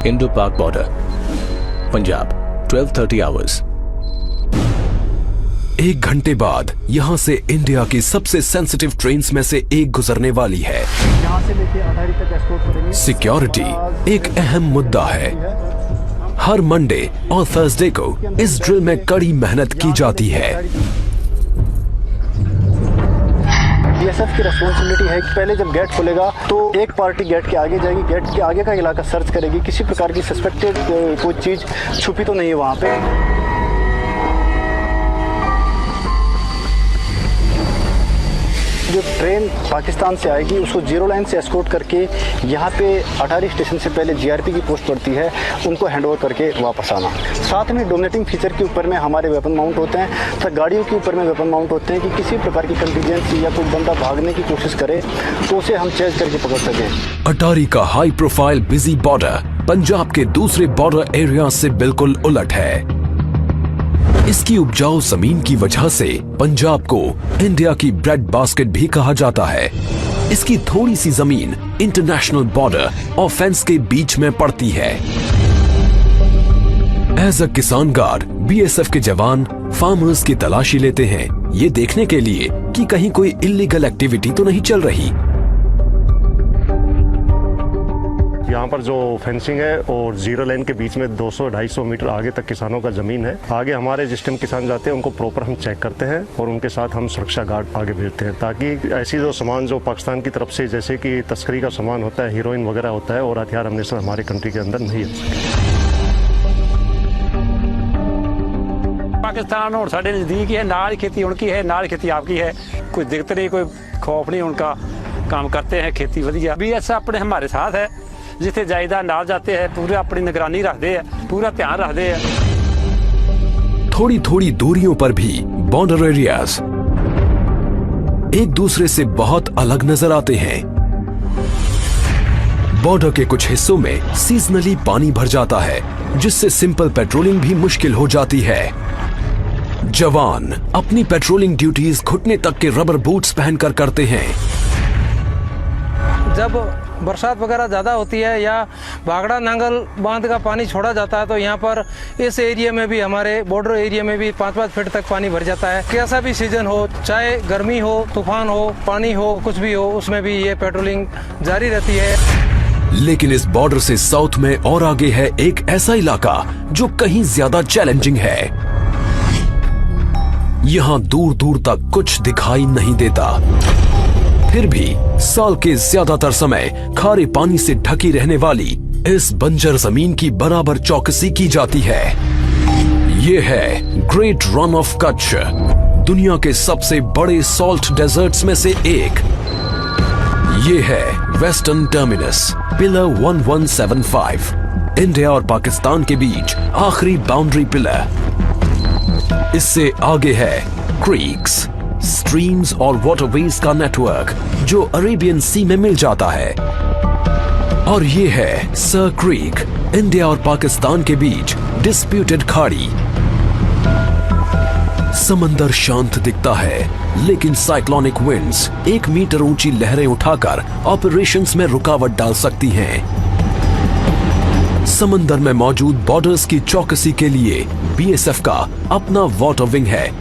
Indo-Pak border, Punjab, 12:30 hours. 1 घंटे बाद यहाँ से इंडिया की सबसे सेंसिटिव ट्रेन्स में से एक गुजरने वाली है। यहाँ से लेके अटारी तक एस्कॉर्ट करेंगे। सिक्योरिटी एक अहम मुद्दा है। हर मंडे और थर्सडे को इस ड्रिल में कड़ी मेहनत की जाती है। बीएसएफ की रिस्पॉन्सिबिलिटी है कि पहले जब गेट खुलेगा तो एक पार्टी गेट के आगे जाएगी, गेट के आगे का इलाका सर्च करेगी, किसी प्रकार की सस्पेक्टेड कोई चीज छुपी तो नहीं है वहाँ पे। जो ट्रेन पाकिस्तान से आएगी उसको जीरो लाइन से एस्कॉर्ट करके यहाँ पे अटारी स्टेशन से पहले जीआरपी की पोस्ट पड़ती है, उनको हैंडओवर करके वापस आना। साथ में डोमिनेटिंग फीचर के ऊपर में हमारे वेपन माउंट होते हैं तथा गाड़ियों के ऊपर में वेपन माउंट होते हैं कि किसी प्रकार की कंटीजेंसी या कोई बंदा भागने की कोशिश करे तो उसे हम चेज करके पकड़ सकें। अटारी का high profile busy border Punjab के दूसरे बॉर्डर एरिया से बिल्कुल उलट है। इसकी उपजाऊ जमीन की वजह से पंजाब को इंडिया की ब्रेड बास्केट भी कहा जाता है। इसकी थोड़ी सी जमीन इंटरनेशनल बॉर्डर और फेंस के बीच में पड़ती है। एज अ किसान गार्ड बीएसएफ के जवान फार्मर्स की तलाशी लेते हैं, ये देखने के लिए कि कहीं कोई इलीगल एक्टिविटी तो नहीं चल रही। यहाँ पर जो फेंसिंग है और जीरो लाइन के बीच में 200-250 मीटर आगे तक किसानों का जमीन है। आगे हमारे जिस टाइम किसान जाते हैं उनको प्रॉपर हम चेक करते हैं और उनके साथ हम सुरक्षा गार्ड आगे भेजते हैं ताकि ऐसी जो सामान जो पाकिस्तान की तरफ से जैसे कि तस्करी का सामान होता है, हीरोइन वगैरह होता है और हथियार हमने हमारे कंट्री के अंदर नहीं आ सके। पाकिस्तान और साढ़े नज़दीक ही है, नाल खेती उनकी है, नाल खेती आपकी है, कोई दिक्कत नहीं, कोई खौफ नहीं, उनका काम करते हैं, खेती वधिया। बीएसएफ अपने हमारे साथ है, जिथे जायदा नाल जाते हैं पूरा अपनी निगरानी रखते हैं, पूरा ध्यान रखते हैं। थोड़ी थोड़ी दूरियों पर भी बॉर्डर एरियाज एक दूसरे से बहुत अलग नजर आते हैं। बॉर्डर के कुछ हिस्सों में सीजनली पानी भर जाता है, जिससे सिंपल पेट्रोलिंग भी मुश्किल हो जाती है। जवान अपनी पेट्रोलिंग ड्यूटीज घुटने तक के रबर बूट्स पहनकर करते हैं। जब बरसात वगैरह ज़्यादा होती है या भागड़ा नांगल बांध का पानी छोड़ा जाता है तो यहाँ पर इस एरिया में भी, हमारे बॉर्डर एरिया में भी 5-5 फीट तक पानी भर जाता है। कैसा भी सीजन हो, चाहे गर्मी हो, तूफान हो, पानी हो, कुछ भी हो, उसमें भी ये पेट्रोलिंग जारी रहती है। लेकिन इस बॉर्डर से साउथ में और आगे है एक ऐसा इलाका जो कहीं ज्यादा चैलेंजिंग है। यहाँ दूर दूर तक कुछ दिखाई नहीं देता, फिर भी साल के ज्यादातर समय खारे पानी से ढकी रहने वाली इस बंजर जमीन की बराबर चौकसी की जाती है। ये है ग्रेट रन ऑफ कच्छ, दुनिया के सबसे बड़े सॉल्ट डेजर्ट्स में से एक। ये है वेस्टर्न टर्मिनस पिलर 1175, इंडिया और पाकिस्तान के बीच आखिरी बाउंड्री पिलर। इससे आगे है क्रीक्स, स्ट्रीम्स और वाटरवेज का नेटवर्क जो अरेबियन सी में मिल जाता है। और ये है सर क्रीक, इंडिया और पाकिस्तान के बीच डिस्प्यूटेड खाड़ी। समंदर शांत दिखता है, लेकिन साइक्लोनिक विंड्स 1 मीटर ऊंची लहरें उठाकर ऑपरेशंस में रुकावट डाल सकती हैं। समंदर में मौजूद बॉर्डर्स की चौकसी के लिए बीएसएफ का अपना वाटर विंग है।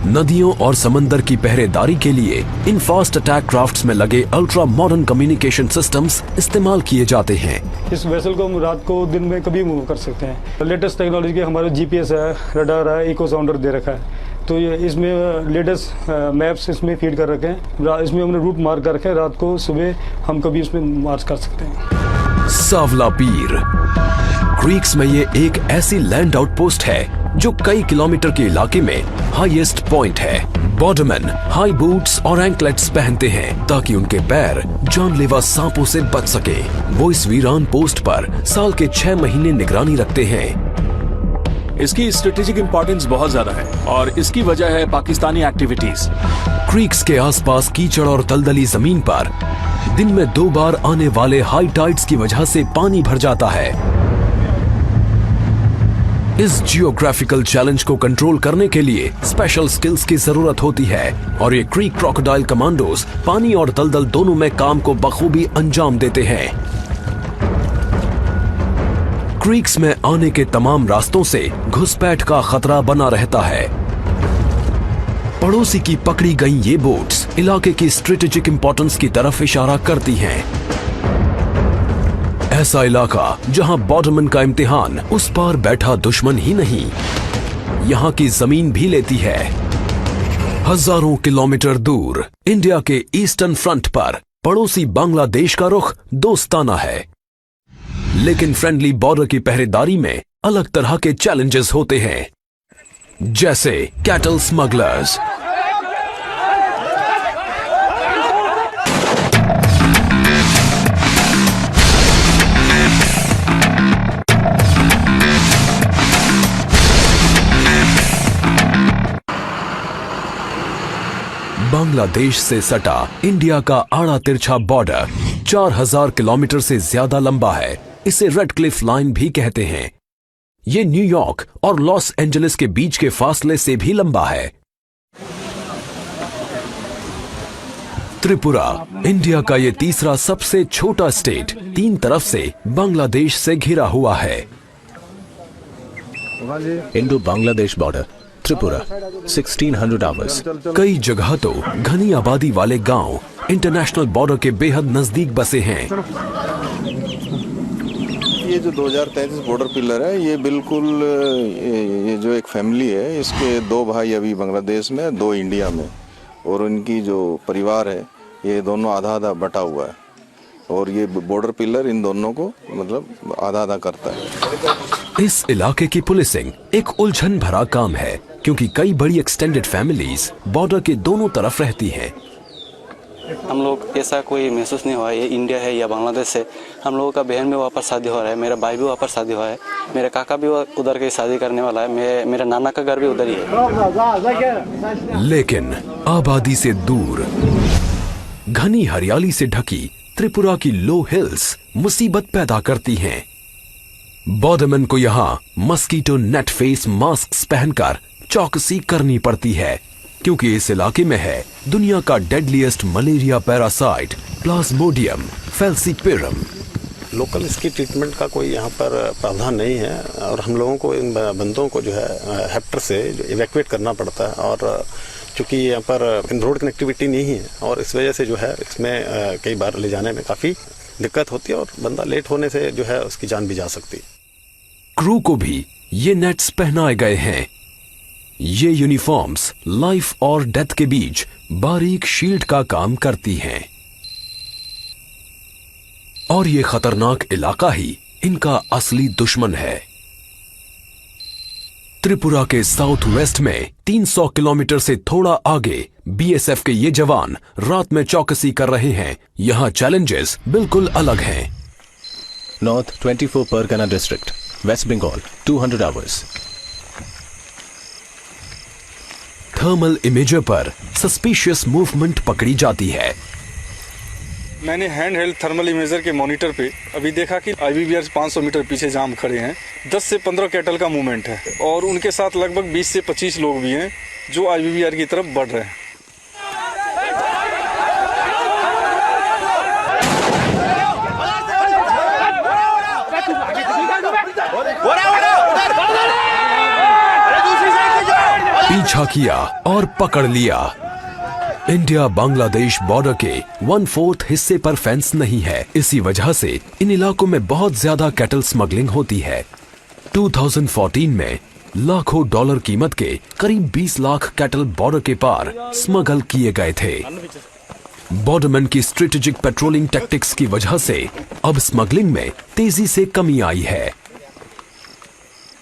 नदियों और समंदर की पहरेदारी के लिए इन फास्ट अटैक क्राफ्ट्स में लगे अल्ट्रा मॉडर्न कम्युनिकेशन सिस्टम्स इस्तेमाल किए जाते हैं। इस वेसल को हम रात को दिन में कभी मूव कर सकते हैं। लेटेस्ट टेक्नोलॉजी के हमारे जीपीएस है, रडार है, इको साउंडर दे रखा है, तो ये इसमें लेटेस्ट मैप्स इसमें फीड कर रखे हैं। इसमें हमने रूट मार्क कर रखे हैं, रात को सुबह हम कभी इसमें मार्च कर सकते हैं। सावला पीर क्रीक्स में ये एक ऐसी लैंड आउटपोस्ट है जो कई किलोमीटर के इलाके में हाईएस्ट पॉइंट है। बॉर्डरमैन हाई बूट्स और एंकलेट्स पहनते हैं ताकि उनके पैर जानलेवा सांपों से बच सके। वो इस वीरान पोस्ट पर साल के 6 महीने निगरानी रखते हैं। इसकी स्ट्रेटेजिक इंपॉर्टेंस बहुत ज्यादा है और इसकी वजह है पाकिस्तानी एक्टिविटीज। क्रीक्स के आसपास कीचड़ और दलदली जमीन पर दिन में 2 बार आने वाले हाई टाइड्स की वजह से पानी भर जाता है। इस जियोग्राफिकल चैलेंज को कंट्रोल करने के लिए स्पेशल स्किल्स की जरूरत होती है और ये क्रीक क्रोकोडाइल कमांडोज पानी और दलदल दोनों में काम को बखूबी अंजाम देते हैं। क्रीक्स में आने के तमाम रास्तों से घुसपैठ का खतरा बना रहता है। पड़ोसी की पकड़ी गई ये बोट्स इलाके की स्ट्रेटेजिक इंपॉर्टेंस की तरफ इशारा करती हैं। ऐसा इलाका जहां बॉर्डरमैन का इम्तिहान उस पार बैठा दुश्मन ही नहीं, यहां की जमीन भी लेती है। हजारों किलोमीटर दूर इंडिया के ईस्टर्न फ्रंट पर पड़ोसी बांग्लादेश का रुख दोस्ताना है, लेकिन फ्रेंडली बॉर्डर की पहरेदारी में अलग तरह के चैलेंजेस होते हैं, जैसे कैटल स्मगलर्स, बांग्लादेश से सटा इंडिया का आड़ा तिरछा बॉर्डर 4000 किलोमीटर से ज्यादा लंबा है। इसे रेड क्लिफ लाइन भी कहते हैं। ये न्यूयॉर्क और लॉस एंजलिस के बीच के फासले से भी लंबा है। त्रिपुरा इंडिया का ये तीसरा सबसे छोटा स्टेट 3 तरफ से बांग्लादेश से घिरा हुआ है। Indo Bangladesh border, Tripura, 1600 hours. कई जगह तो घनी आबादी वाले गांव इंटरनेशनल बॉर्डर के बेहद नजदीक बसे हैं। ये जो 2033 बॉर्डर पिलर है, ये बिल्कुल ये जो एक फैमिली है, इसके 2 भाई अभी बांग्लादेश में, 2 इंडिया में, और उनकी जो परिवार है ये दोनों आधा आधा बटा हुआ है, और ये बॉर्डर पिलर इन दोनों को मतलब आधा आधा करता है। इस इलाके की पुलिसिंग एक उलझन भरा काम है, क्योंकि कई बड़ी एक्सटेंडेड फैमिलीज बॉर्डर के दोनों तरफ रहती हैं। हम लोग ऐसा कोई महसूस नहीं हुआ ये इंडिया है या बांग्लादेश है। हम लोगों का बहन भी वहाँ पर शादी हो रहा है, मेरा भाई भी वहाँ पर शादी हुआ है, मेरा काका भी उधर की शादी करने वाला है, मेरा नाना का घर भी उधर ही है। लेकिन आबादी से दूर घनी हरियाली से ढकी त्रिपुरा की लो हिल्स मुसीबत पैदा करती हैं। बॉर्डरमैन को यहाँ मस्कीटो नेट फेस मास्क पहनकर चौकसी करनी पड़ती है, क्योंकि इस इलाके में है दुनिया का deadliest malaria parasite plasmodium falciparum. Local इसकी ट्रीटमेंट का कोई यहाँ पर प्रावधान नहीं है, और हम लोगों को इन बंदों को जो है हेप्टर से इवैक्यूएट करना पड़ता है, और चूँकि यहाँ पर रोड कनेक्टिविटी नहीं है, और इस वजह से जो है इसमें कई बार ले जाने में काफ़ी दिक्कत होती है, और बंदा लेट होने से जो है उसकी जान भी जा सकती है। क्रू को भी ये नेट्स पहनाए गए हैं। ये यूनिफॉर्म्स लाइफ और डेथ के बीच बारीक शील्ड का काम करती हैं, और ये खतरनाक इलाका ही इनका असली दुश्मन है। त्रिपुरा के साउथ वेस्ट में 300 किलोमीटर से थोड़ा आगे बीएसएफ के ये जवान रात में चौकसी कर रहे हैं। यहाँ चैलेंजेस बिल्कुल अलग हैं। North 24 Parganas district, West Bengal, 200 hours. Thermal imager पर सस्पिशियस मूवमेंट पकड़ी जाती है। मैंने हैंड हेल्ड थर्मल इमेजर के मॉनिटर पे अभी देखा कि आईबीबीआर 500 मीटर पीछे जाम खड़े हैं। 10 से 15 कैटल का मूवमेंट है, और उनके साथ लगभग 20 से 25 लोग भी हैं जो आईबीबीआर की तरफ बढ़ रहे हैं। पीछा किया और पकड़ लिया। इंडिया बांग्लादेश बॉर्डर के 1/4 हिस्से पर फेंस नहीं है। इसी वजह से इन इलाकों में बहुत ज्यादा कैटल स्मगलिंग होती है। 2014 में लाखों डॉलर कीमत के करीब 20 लाख कैटल बॉर्डर के पार स्मगल किए गए थे। बॉर्डरमैन की स्ट्रेटेजिक पेट्रोलिंग टैक्टिक्स की वजह से अब स्मगलिंग में तेजी से कमी आई है।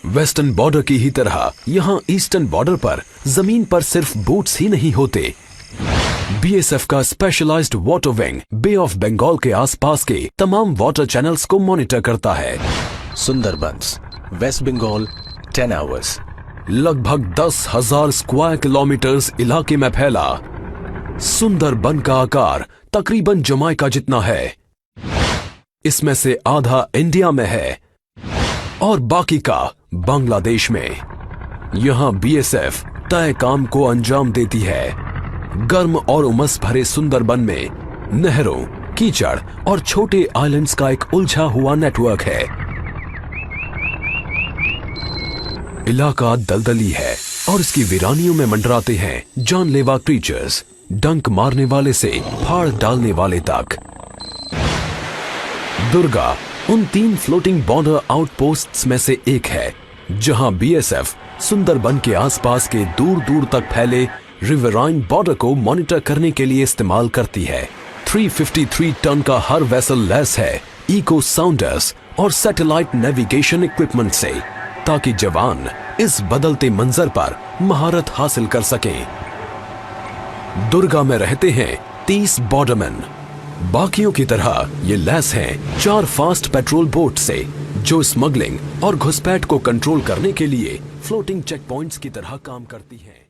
वेस्टर्न बॉर्डर की ही तरह यहां ईस्टर्न बॉर्डर पर जमीन पर सिर्फ बोट्स ही नहीं होते। बीएसएफ का specialised water wing Bay of Bengal के आसपास के तमाम वाटर चैनल्स को मॉनिटर करता है। Sundarbans, West Bengal, 10 hours. लगभग 10,000 स्क्वायर किलोमीटर्स इलाके में फैला सुंदरबन का आकार तकरीबन जमाइका जितना है। इसमें से आधा इंडिया में है और बाकी का बांग्लादेश में। यहां बीएसएफ तय काम को अंजाम देती है। गर्म और उमस भरे सुंदरबन में नहरों, कीचड़ और छोटे आइलैंड्स का एक उलझा हुआ नेटवर्क है। इलाका दलदली है और इसकी वीरानियों में मंडराते हैं जानलेवा क्रीचर्स, डंक मारने वाले से फाड़ डालने वाले तक। दुर्गा उन 3 फ्लोटिंग बॉर्डर आउटपोस्ट्स में से एक है जहां बीएसएफ सुंदरबन के आसपास के दूर दूर तक फैले रिवराइन बॉर्डर को मॉनिटर करने के लिए इस्तेमाल करती है। 353 टन का हर वेसल लैस है इको साउंडर्स और सैटेलाइट नेविगेशन इक्विपमेंट से, ताकि जवान इस बदलते मंजर पर महारत हासिल कर सकें। दुर्गा में रहते हैं 30 बॉर्डरमैन। बाकियों की तरह ये लैस हैं 4 फास्ट पेट्रोल बोट से, जो स्मगलिंग और घुसपैठ को कंट्रोल करने के लिए फ्लोटिंग चेक पॉइंट्स की तरह काम करती हैं।